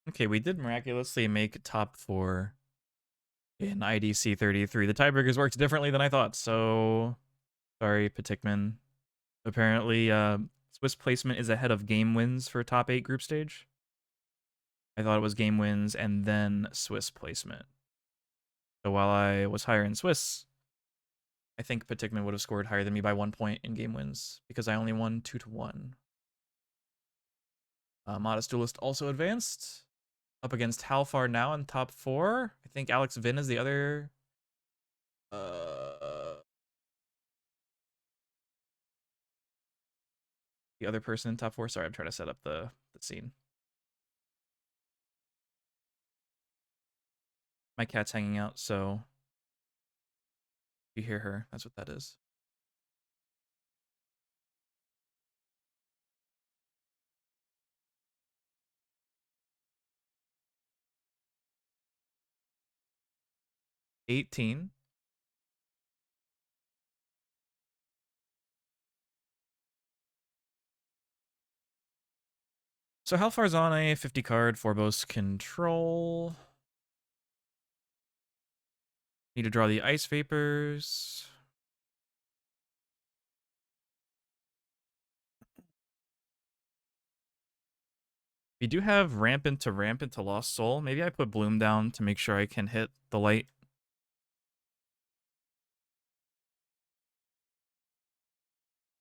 Okay, we did miraculously make top 4 in IDC33. The tiebreakers worked differently than I thought, so sorry, Patikman. Apparently, Swiss placement is ahead of game wins for top 8 group stage. I thought it was game wins and then Swiss placement. So while I was higher in Swiss, I think Patikman would have scored higher than me by 1 point in game wins because I only won 2-1. Modest Duelist also advanced. Up against Halfar now in top 4. I think Alex Vin is the other. The other person in top 4. Sorry, I'm trying to set up the scene. My cat's hanging out, so if you hear her, that's what that is. $18. So Halfar's on a 50 card Forbos control. Need to draw the ice vapors. We do have rampant to Lost Soul. Maybe I put Bloom down to make sure I can hit the light.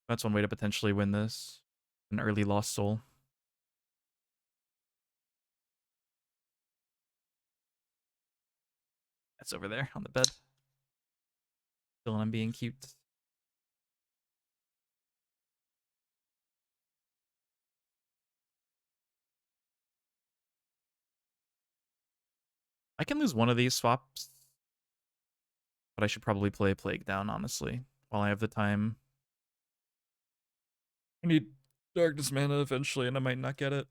That's one way to potentially win this. An early Lost Soul. That's over there on the bed. Still I'm being cute. I can lose one of these swaps, but I should probably play Plague down, honestly, while I have the time. I need Darkness mana eventually, and I might not get it.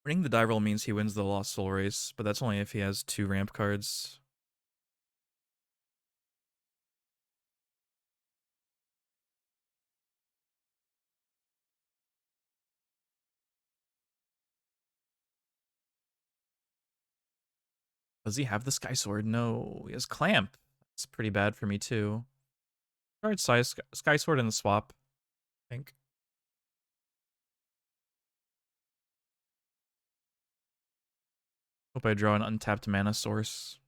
Winning the die roll means he wins the Lost Soul race, but that's only if he has 2 ramp cards. Does he have the Sky Sword? No, he has Clamp. That's pretty bad for me too. Guard size Sky Sword in the swap, I think. Hope I draw an untapped mana source.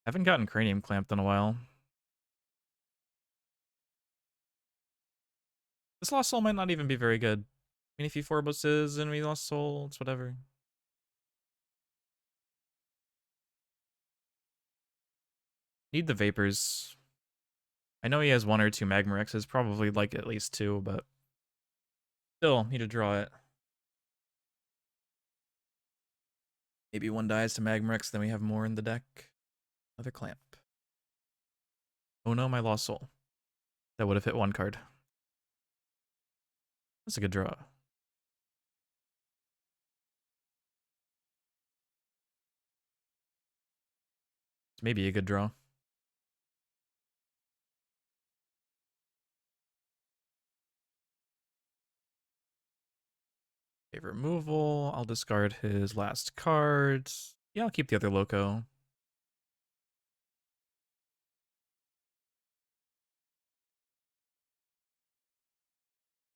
Haven't gotten Cranium Clamped in a while. This Lost Soul might not even be very good. I mean, if he Forboses and we Lost Soul, it's whatever. Need the Vapors. I know he has 1 or 2 Magma Rexes, probably like at least 2, but still need to draw it. Maybe 1 dies to Magma Rex, then we have more in the deck. Another Clamp. Oh no, my Lost Soul. That would have hit 1 card. That's a good draw. It's maybe a good draw. Okay, removal. I'll discard his last card. Yeah, I'll keep the other Loco.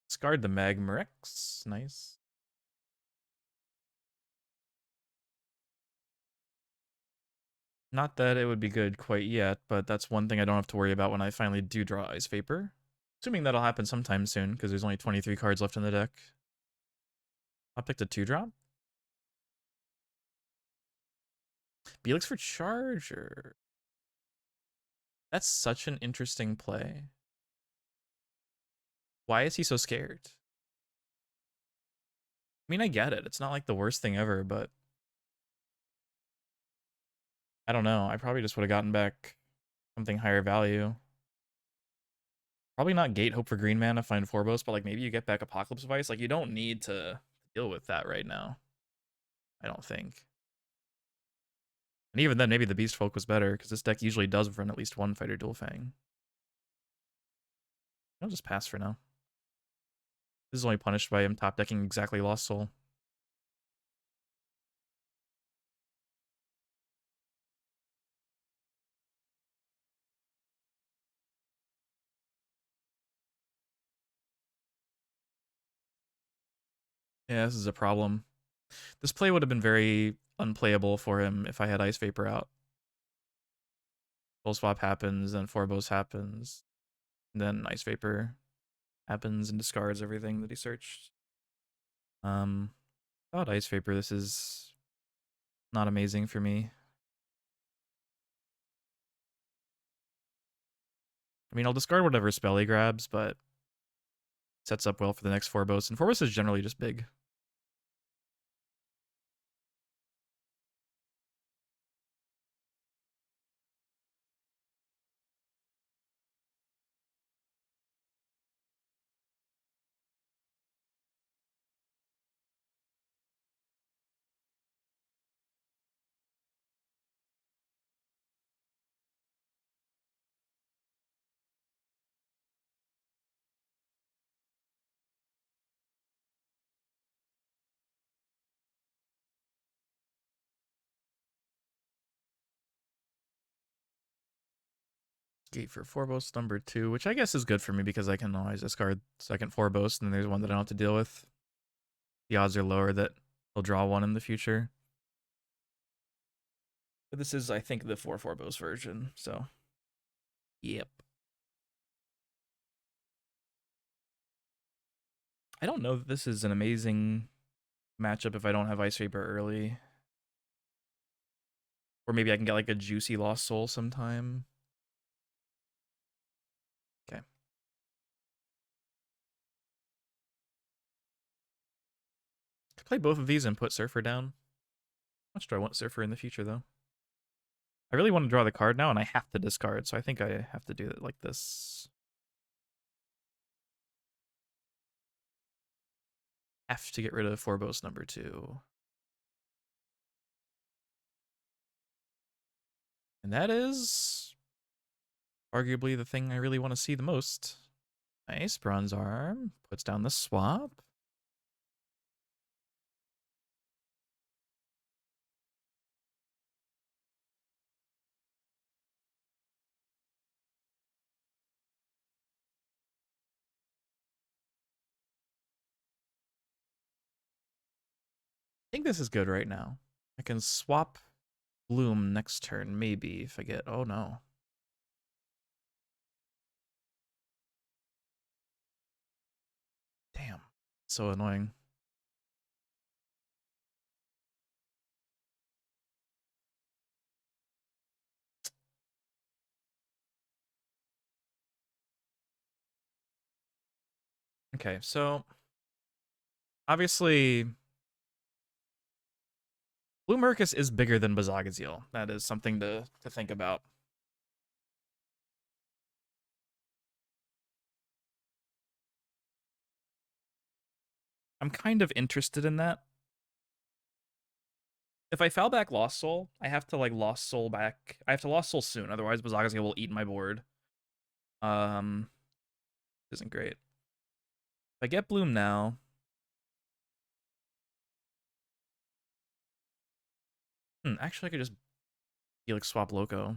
Discard the Magma Rex. Nice. Not that it would be good quite yet, but that's one thing I don't have to worry about when I finally do draw Ice Vapor. Assuming that'll happen sometime soon, because there's only 23 cards left in the deck. I'll pick the 2-drop. Belix for Charger. That's such an interesting play. Why is he so scared? I mean, I get it. It's not like the worst thing ever, but I don't know. I probably just would have gotten back something higher value. Probably not Gate Hope for green mana, find Forbos, but like maybe you get back Apocalypse Vice. Like you don't need to deal with that right now. I don't think. And even then, maybe the Beast Folk was better, because this deck usually does run at least one Fighter Dual Fang. I'll just pass for now. This is only punished by him top decking exactly Lost Soul. Yeah, this is a problem. This play would have been very unplayable for him if I had Ice Vapor out. Soul Swap happens, then Forbos happens, and then Ice Vapor happens and discards everything that he searched. Without Ice Vapor, this is not amazing for me. I mean, I'll discard whatever spell he grabs, but sets up well for the next Forbos, and Forbos is generally just big. Gate for Forbos number 2, which I guess is good for me because I can always discard second Forbos, and then there's one that I don't have to deal with. The odds are lower that he'll draw one in the future. But this is, I think, the 4 Forbos version, so. Yep. I don't know that this is an amazing matchup if I don't have Ice Vapor early. Or maybe I can get like a juicy Lost Soul sometime. Okay. Could play both of these and put Surfer down. How much do I want Surfer in the future, though? I really want to draw the card now, and I have to discard, so I think I have to do it like this. Have to get rid of Forbos number 2. And that is arguably the thing I really want to see the most. Nice, Bronze Arm. Puts down the swap. I think this is good right now. I can swap Bloom next turn, maybe, if I get... Oh, no. Damn. So annoying. Okay, so... Obviously... Blue Mercus is bigger than Bazagazil. That is something to think about. I'm kind of interested in that. If I foul back Lost Soul, I have to like Lost Soul back. I have to Lost Soul soon, otherwise Bazagazil will eat my board. Isn't great. If I get Bloom now, actually I could just Helix swap Loco.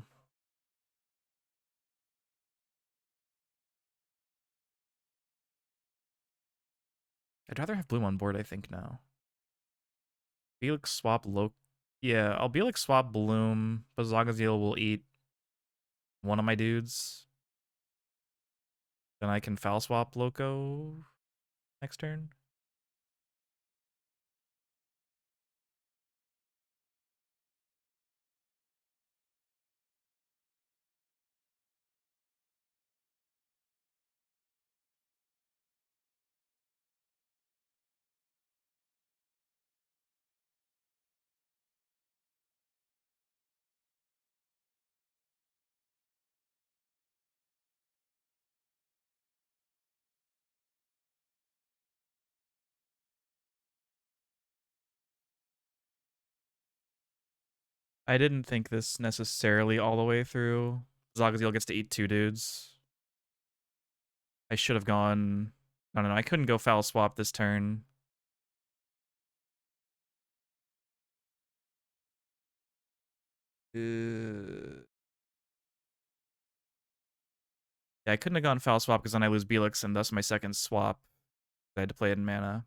I'd rather have Bloom on board, I think, now. Helix swap Loco. Yeah, I'll Helix swap Bloom. Bazagazil will eat one of my dudes. Then I can foul swap Loco next turn. I didn't think this necessarily all the way through. Zagaziel gets to eat 2 dudes. I should have gone... I don't know, I couldn't go foul swap this turn. Yeah, I couldn't have gone foul swap because then I lose Belix and thus my second swap. I had to play it in mana.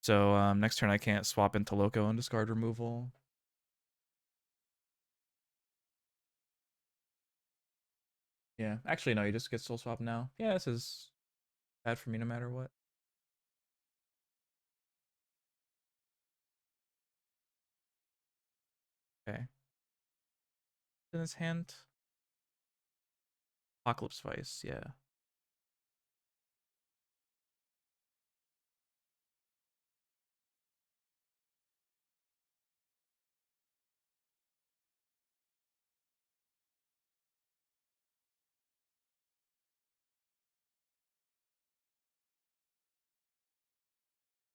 So next turn I can't swap into Loco and discard removal. Yeah, actually no, you just get soul swap now. Yeah, this is bad for me no matter what. Okay. In his hand. Apocalypse Vice, yeah.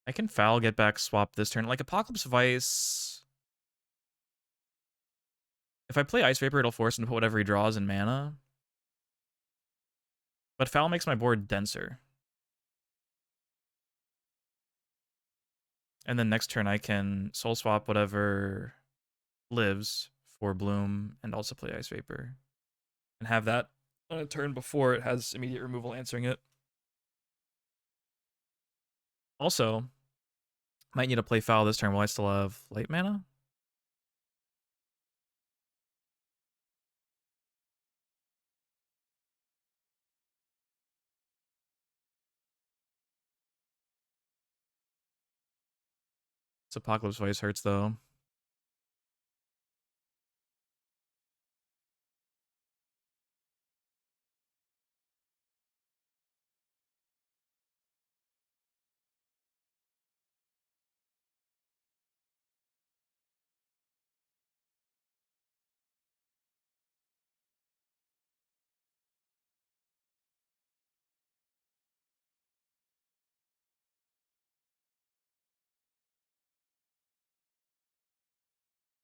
I can foul, get back, swap this turn. Like Apocalypse Vice. If I play Ice Vapor, it'll force him to put whatever he draws in mana. But foul makes my board denser. And then next turn I can soul swap whatever lives for Bloom and also play Ice Vapor. And have that on a turn before it has immediate removal answering it. Also, might need to play foul this turn while I still have light mana. This Apocalypse Vice hurts though.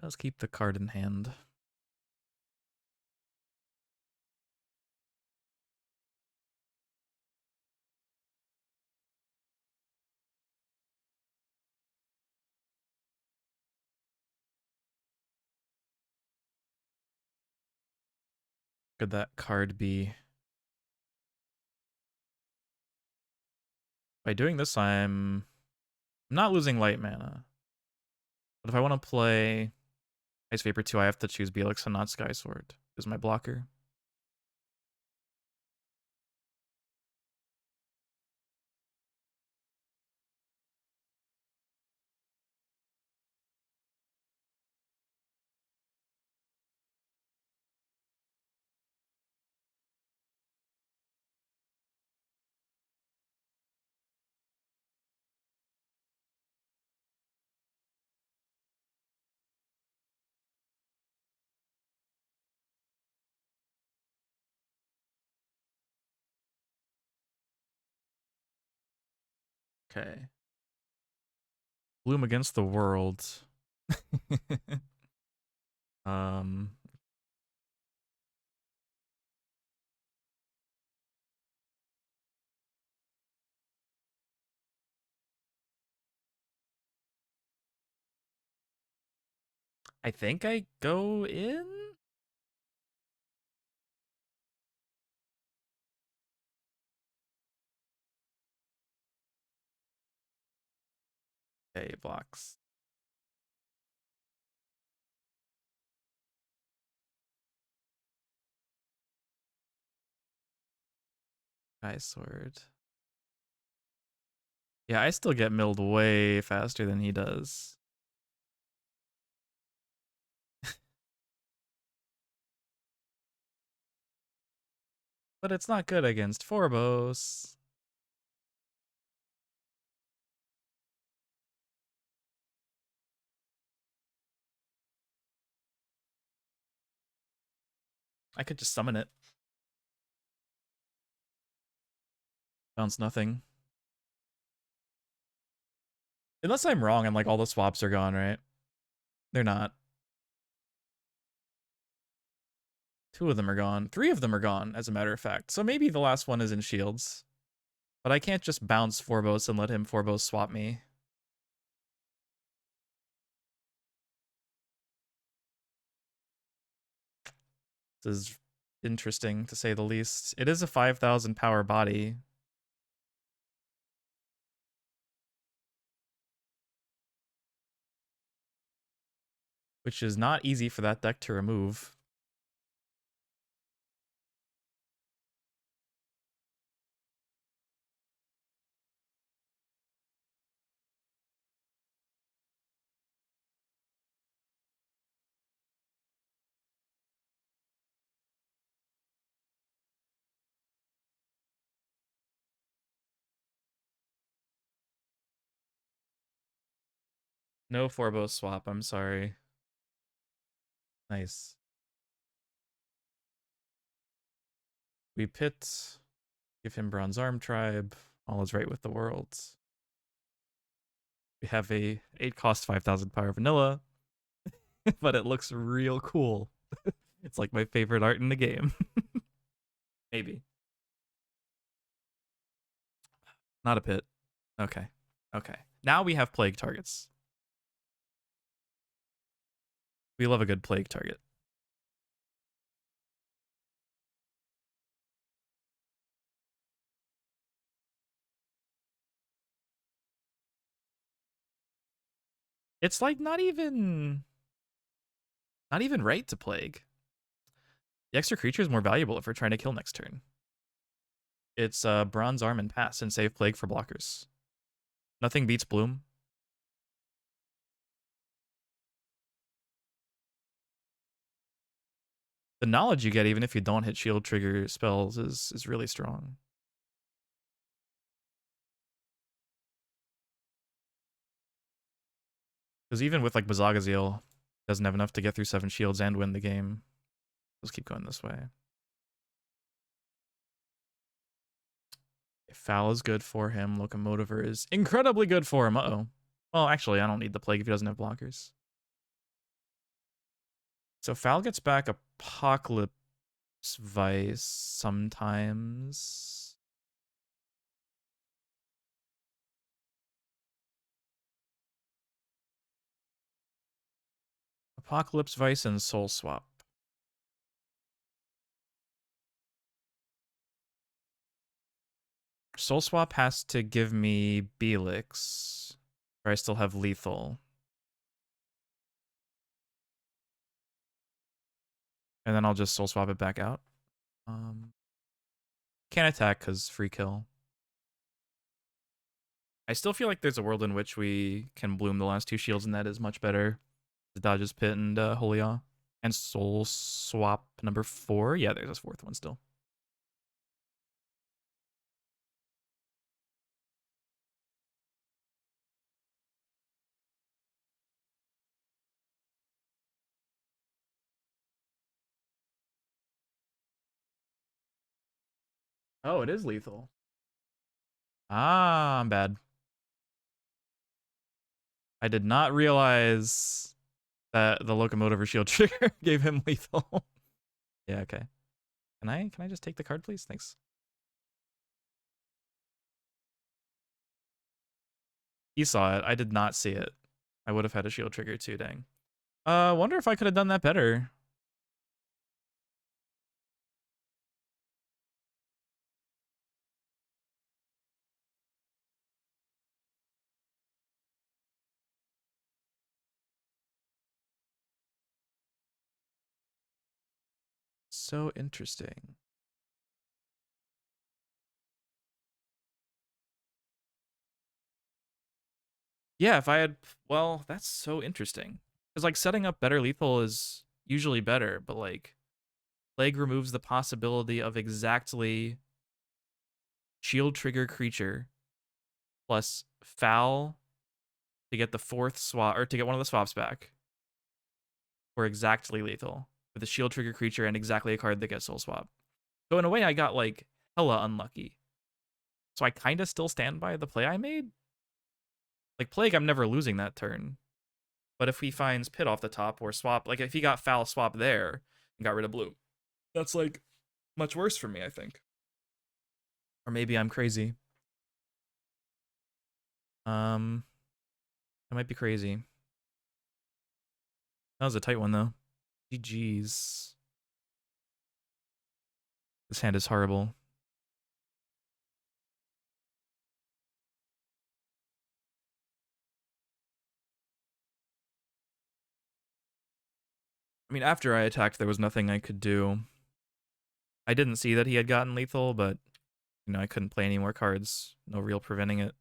Let's keep the card in hand. Could that card be? By doing this, I'm not losing light mana. But if I want to play Ice Vapor 2, I have to choose Belix and not Sky Sword as my blocker. Okay. Bloom Against the World. um, I think I go in? Okay, blocks. Sky Sword. Yeah, I still get milled way faster than he does. But it's not good against Phobos. I could just summon it. Bounce nothing. Unless I'm wrong and like all the swaps are gone, right? They're not. 2 of them are gone. 3 of them are gone, as a matter of fact. So maybe the last one is in shields. But I can't just bounce Forbos and let him Forbos swap me. This is interesting, to say the least. It is a 5,000 power body. Which is not easy for that deck to remove. No Forbos swap, I'm sorry. Nice. We pit, give him Bronze Arm Tribe, all is right with the world. We have a 8 cost 5,000 power vanilla, but it looks real cool. It's like my favorite art in the game. Maybe. Not a pit. Okay. Okay. Now we have plague targets. We love a good plague target. It's like not even right to plague. The extra creature is more valuable if we're trying to kill next turn. It's Bronze Arm and pass and save plague for blockers. Nothing beats Bloom. The knowledge you get even if you don't hit shield trigger spells is really strong. Because even with like Bazagaziel, doesn't have enough to get through 7 shields and win the game. Let's keep going this way. Foul is good for him. Locomotiver is incredibly good for him. Uh-oh. Well, actually, I don't need the plague if he doesn't have blockers. So Foul gets back Apocalypse Vice sometimes. Apocalypse Vice and Soul Swap. Soul Swap has to give me Belix, or I still have Lethal. And then I'll just Soul Swap it back out. Can't attack because free kill. I still feel like there's a world in which we can bloom the last 2 shields, and that is much better. The Dodge's Pit and Holy Awe. And Soul Swap number 4. Yeah, there's a 4th one still. Oh, it is lethal. Ah, I'm bad. I did not realize that the locomotive or shield trigger gave him lethal. Yeah, okay. Can I just take the card, please? Thanks. He saw it. I did not see it. I would have had a shield trigger too, dang. Wonder if I could have done that better. So interesting. Yeah, if I had, well, that's so interesting. Because like setting up better lethal is usually better, but like Plague removes the possibility of exactly shield trigger creature plus foul to get the 4th swap, or to get one of the swaps back, or exactly lethal with a shield trigger creature and exactly a card that gets soul swap. So in a way, I got like hella unlucky. So I kind of still stand by the play I made. Like, Plague, I'm never losing that turn. But if he finds Pit off the top or swap, like, if he got foul swap there and got rid of blue, that's, like, much worse for me, I think. Or maybe I'm crazy. I might be crazy. That was a tight one, though. GG's. This hand is horrible. I mean, after I attacked, there was nothing I could do. I didn't see that he had gotten lethal, but, you know, I couldn't play any more cards. No real preventing it.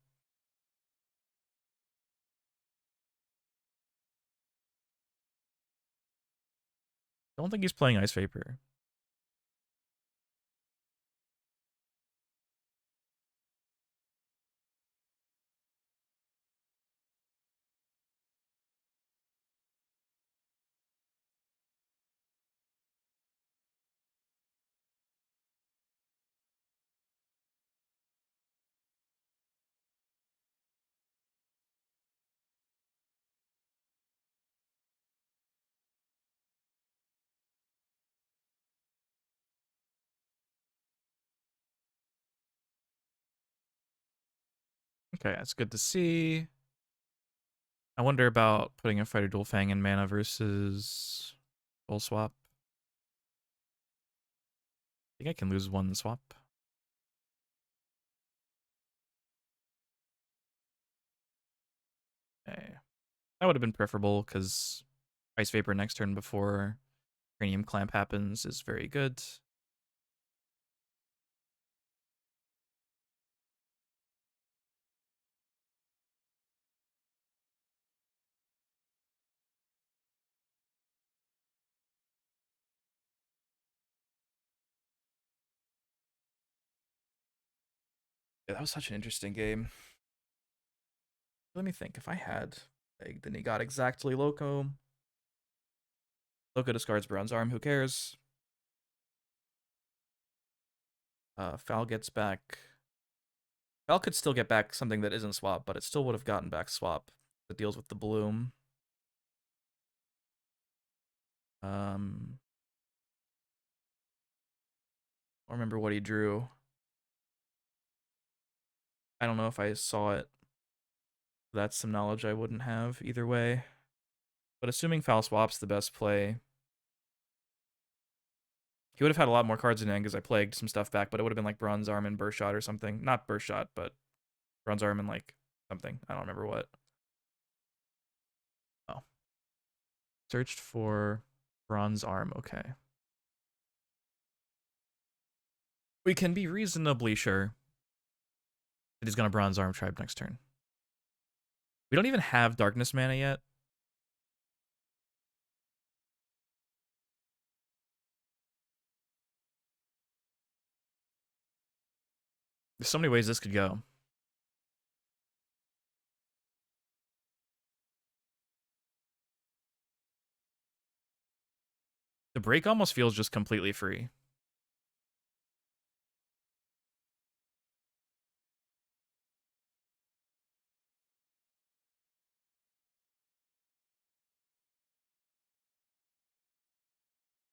Don't think he's playing Ice Vapor. Okay, that's good to see. I wonder about putting a Fighter Dual Fang in mana versus Full Swap. I think I can lose one swap. Okay. That would have been preferable because Ice Vapor next turn before Cranium Clamp happens is very good. Yeah, that was such an interesting game. Let me think. If I had Egg, then he got exactly Loco. Loco discards Bronze Arm. Who cares? Foul gets back. Foul could still get back something that isn't swap, but it still would have gotten back swap that deals with the bloom. I don't remember what he drew. I don't know if I saw it. That's some knowledge I wouldn't have either way. But assuming foul swap's the best play, he would have had a lot more cards in hand because I plagued some stuff back, but it would have been like Bronze Arm and Burst Shot or something. Not Burst Shot, but Bronze Arm and like something. I don't remember what. Oh. Searched for Bronze Arm. Okay. We can be reasonably sure that he's going to Bronze Arm Tribe next turn. We don't even have Darkness mana yet. There's so many ways this could go. The break almost feels just completely free.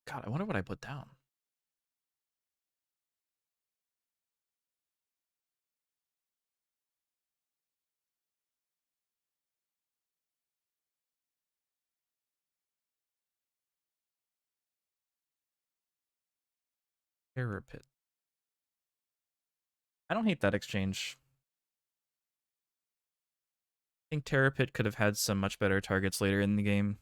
God, I wonder what I put down. Terror Pit. I don't hate that exchange. I think Terror Pit could have had some much better targets later in the game.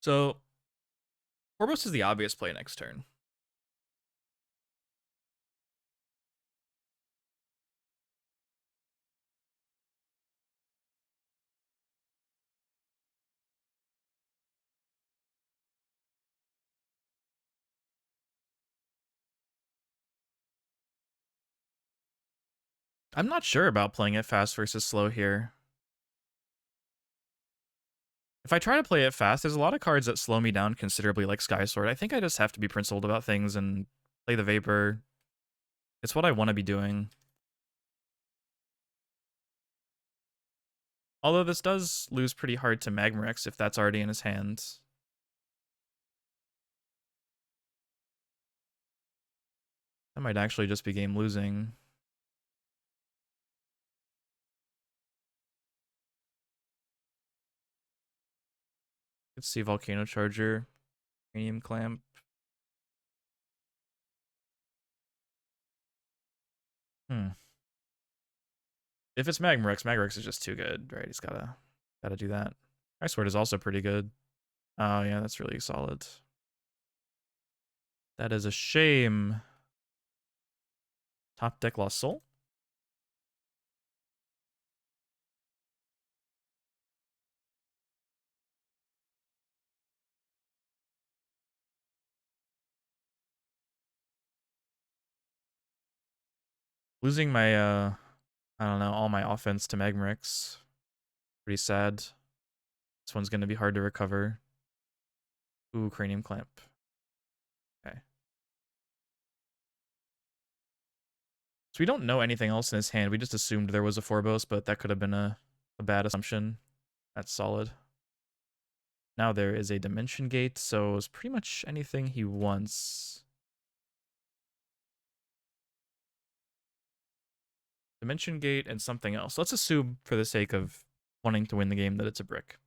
So, Corvus is the obvious play next turn. I'm not sure about playing it fast versus slow here. If I try to play it fast, there's a lot of cards that slow me down considerably, like Sky Sword. I think I just have to be principled about things and play the Vapor. It's what I want to be doing. Although this does lose pretty hard to Magmarex if that's already in his hand. That might actually just be game losing. Let's see Volcano Charger, Cranium Clamp. If it's Magmarex, Magmarex is just too good, right? He's gotta do that. Ice Sword is also pretty good. Oh yeah, that's really solid. That is a shame. Top deck Lost Soul. Losing my I don't know, all my offense to Magmarex. Pretty sad. This one's gonna be hard to recover. Ooh, Cranium Clamp. Okay. So we don't know anything else in his hand. We just assumed there was a Forbos, but that could have been a bad assumption. That's solid. Now there is a Dimension Gate, so it's pretty much anything he wants. Dimension Gate and something else. Let's assume, for the sake of wanting to win the game, that it's a brick.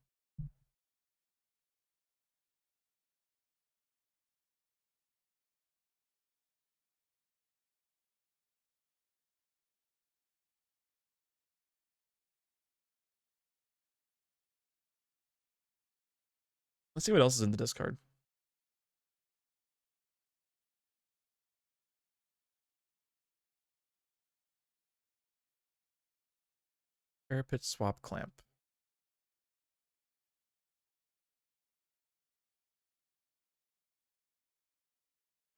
Let's see what else is in the discard. Parapet Swap Clamp.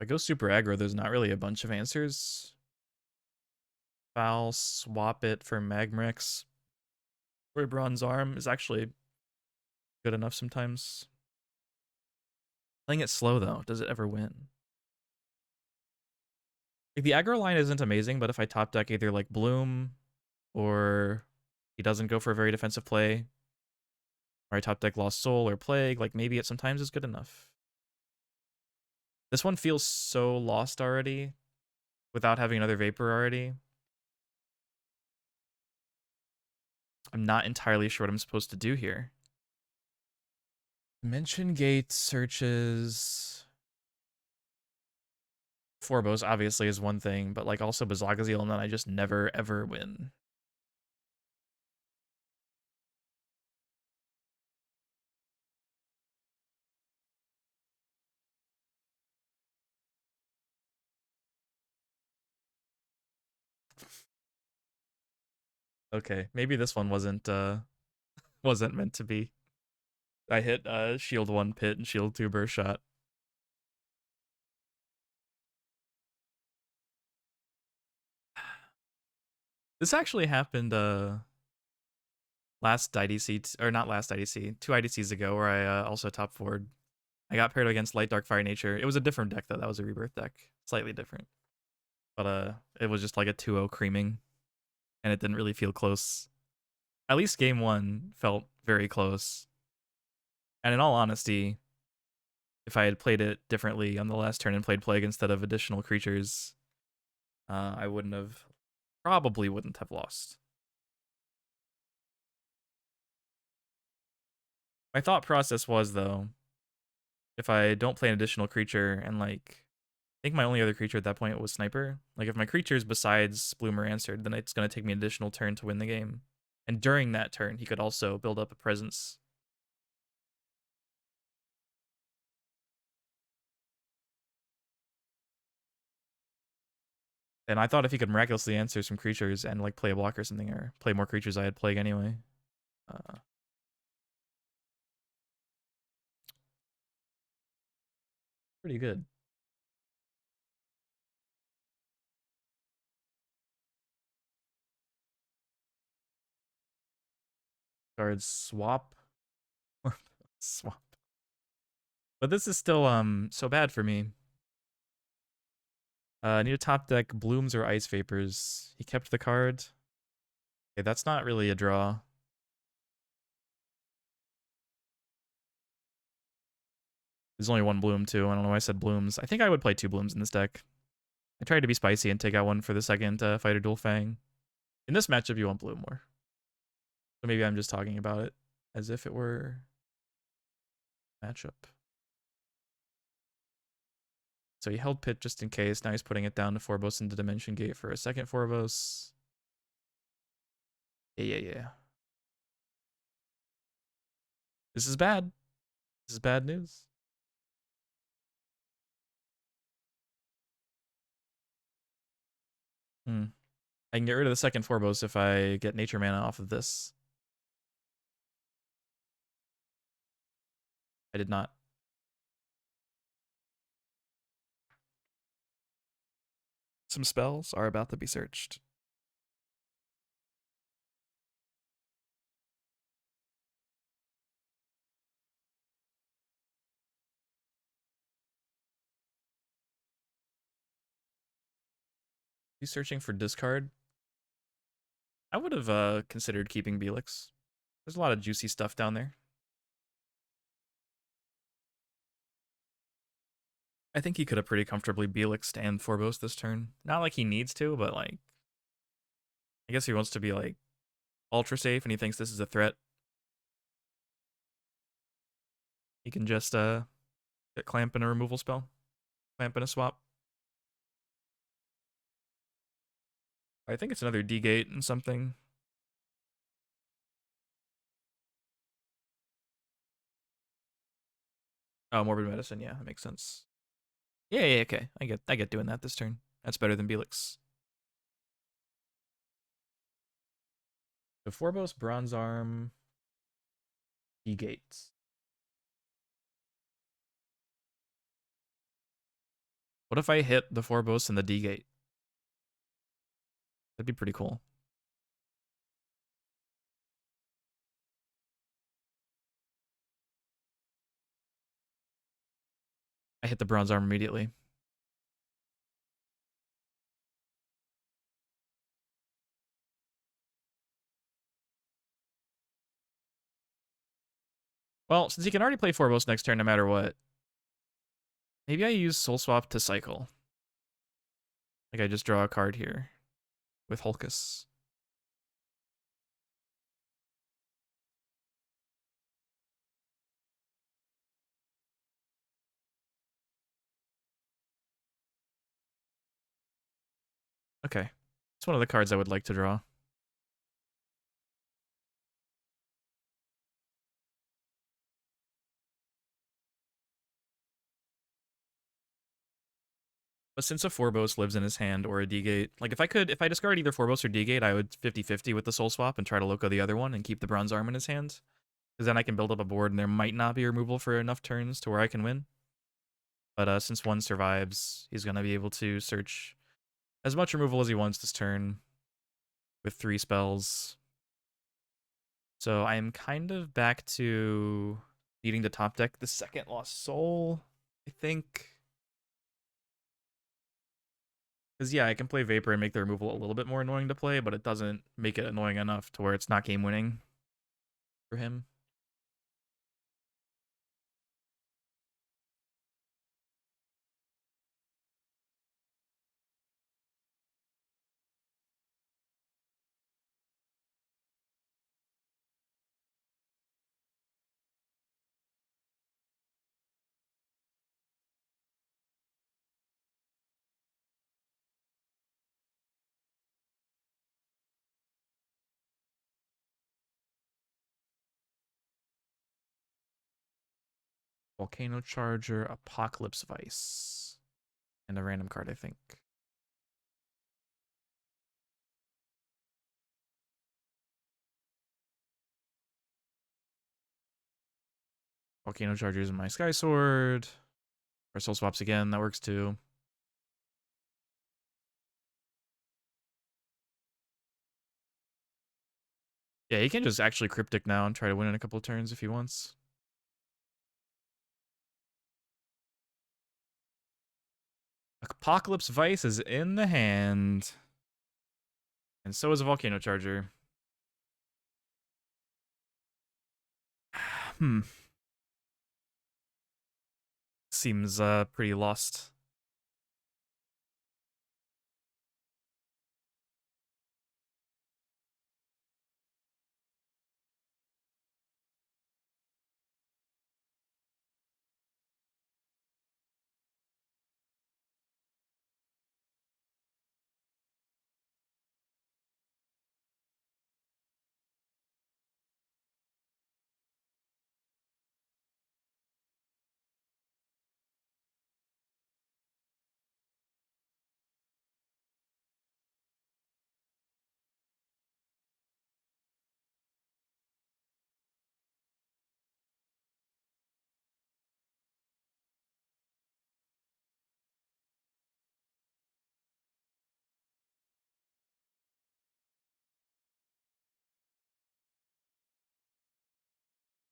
If I go super aggro, there's not really a bunch of answers. Foul, swap it for Magmarex. Or Bronze Arm is actually good enough sometimes. Playing it slow, though, does it ever win? Like, the aggro line isn't amazing, but if I top deck either like Bloom or he doesn't go for a very defensive play, or I top deck Lost Soul or Plague, like maybe it sometimes is good enough. This one feels so lost already without having another Vapor already. I'm not entirely sure what I'm supposed to do here. Dimension Gate searches. Forbos obviously is one thing, but like also Bazagazil, and then I just never ever win. Okay, maybe this one wasn't meant to be. I hit shield 1 pit and shield 2 burst shot. This actually happened last IDC, or not last IDC, 2 IDCs ago, where I also top forward. I got paired against Light Dark Fire Nature. It was a different deck though. That was a Rebirth deck, slightly different. But it was just like a 2-0 creaming, and it didn't really feel close. At least game 1 felt very close. And in all honesty, if I had played it differently on the last turn and played Plague instead of additional creatures, I probably wouldn't have lost. My thought process was, though, if I don't play an additional creature and like, I think my only other creature at that point was Sniper. Like if my creatures besides Bloomer answered, then it's going to take me an additional turn to win the game. And during that turn, he could also build up a presence. And I thought if he could miraculously answer some creatures and like play a block or something, or play more creatures, I had Plague anyway. Pretty good. Guard swap. Swap. But this is still so bad for me. I need a top deck Blooms or Ice Vapors. He kept the card. Okay, that's not really a draw. There's only one Bloom too. I don't know why I said Blooms. I think I would play 2 Blooms in this deck. I tried to be spicy and take out one for the second Fighter Duel Fang. In this matchup, you want Bloom more. So maybe I'm just talking about it as if it were matchup. So he held Pit just in case. Now he's putting it down to Forbos into Dimension Gate for a second Forbos. Yeah. This is bad. This is bad news. I can get rid of the second Forbos if I get Nature Mana off of this. I did not. Some spells are about to be searched. You searching for discard? I would have considered keeping Belix. There's a lot of juicy stuff down there. I think he could have pretty comfortably Belixed and Forbos this turn. Not like he needs to, but like, I guess he wants to be like ultra safe and he thinks this is a threat. He can just get Clamp and a removal spell. Clamp and a swap. I think it's another D-gate and something. Oh, Morbid Medicine, yeah, that makes sense. Yeah, okay. I get doing that this turn. That's better than Belix. The Forbos, Bronze Arm, D-Gates. What if I hit the Forbos and the D-Gate? That'd be pretty cool. I hit the Bronze Arm immediately. Well, since he can already play Forbos next turn no matter what, maybe I use Soul Swap to cycle. Like I just draw a card here with Hulkus. Okay. It's one of the cards I would like to draw. But since a Forbos lives in his hand or a D-Gate, like if I discard either Forbos or D-Gate, I would 50-50 with the Soul Swap and try to Loco the other one and keep the Bronze Arm in his hand. Because then I can build up a board and there might not be removal for enough turns to where I can win. But since one survives, he's going to be able to search as much removal as he wants this turn with 3 spells. So I am kind of back to needing to top deck the second Lost Soul, I think. Because, yeah, I can play Vapor and make the removal a little bit more annoying to play, but it doesn't make it annoying enough to where it's not game-winning for him. Volcano Charger, Apocalypse Vice. And a random card, I think. Volcano Chargers and my Sky Sword. Or Soul Swaps again, that works too. Yeah, he can just actually Cryptic now and try to win in a couple of turns if he wants. Apocalypse Vice is in the hand. And so is a Volcano Charger. Hmm. Seems pretty lost.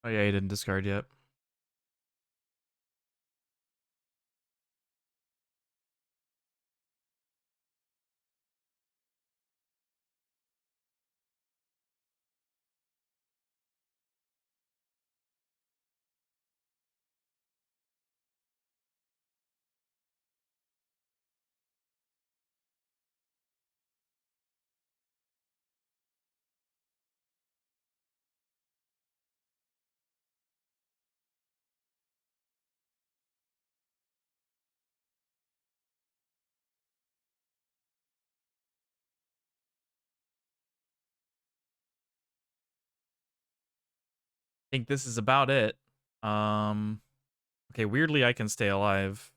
Oh yeah, he didn't discard yet. I think this is about it. Okay, weirdly I can stay alive.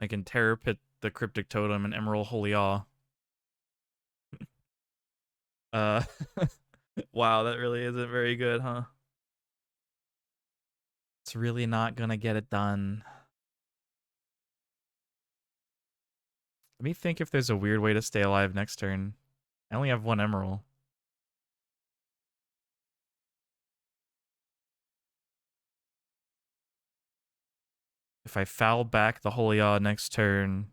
I can Terror Pit the Cryptic Totem and Emerald Holy Awe. Uh, wow, that really isn't very good, huh? It's really not gonna get it done. Let me think if there's a weird way to stay alive next turn. I only have one Emerald. If I foul back the Holy Awe next turn,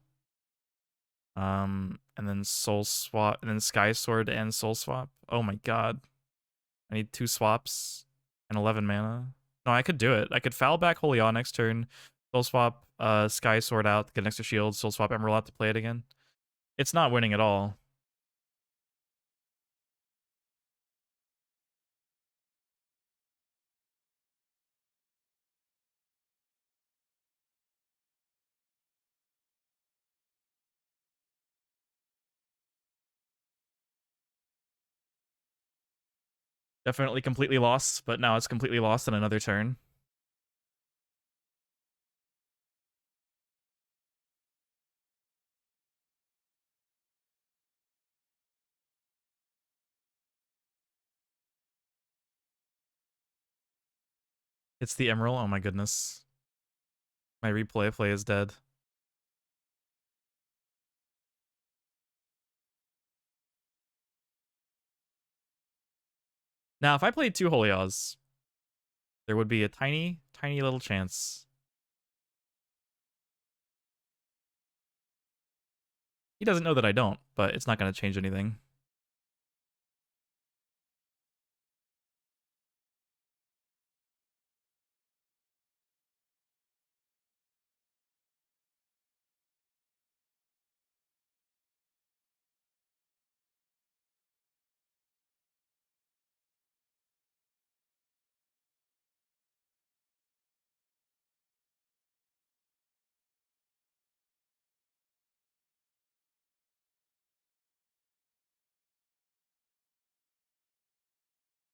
and then Soul Swap, and then Sky Sword and Soul Swap. Oh my god. I need 2 swaps and 11 mana. No, I could do it. I could foul back Holy Awe next turn, Soul Swap, Sky Sword out, get an extra shield, Soul Swap Emerald out to play it again. It's not winning at all. Definitely completely lost, but now it's completely lost in another turn. It's the Emerald. Oh my goodness. My replay play is dead. Now, if I played 2 Holy Aws, there would be a tiny, tiny little chance. He doesn't know that I don't, but it's not going to change anything.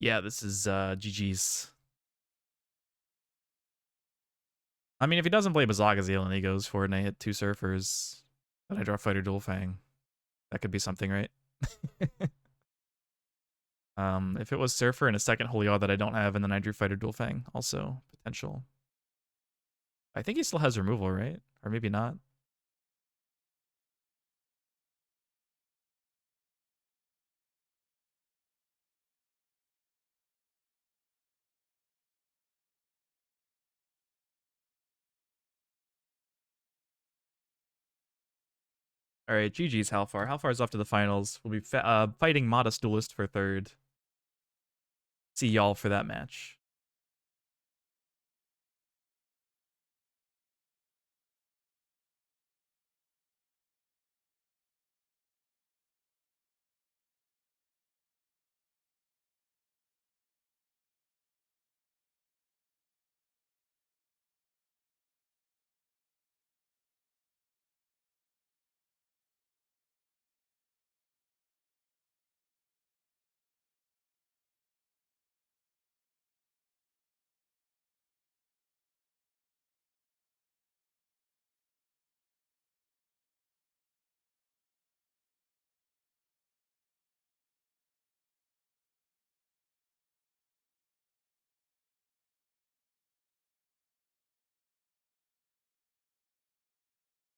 Yeah, this is GG's. I mean, if he doesn't play Bazagazil and he goes for it and I hit 2 Surfers, then I draw Fighter Dual Fang. That could be something, right? If it was Surfer and a second Holy Awe that I don't have, and then I drew Fighter Dual Fang, also potential. I think he still has removal, right? Or maybe not. All right, GG's Halfar. Halfar's off to the finals. We'll be fighting Modest Duelist for third. See y'all for that match.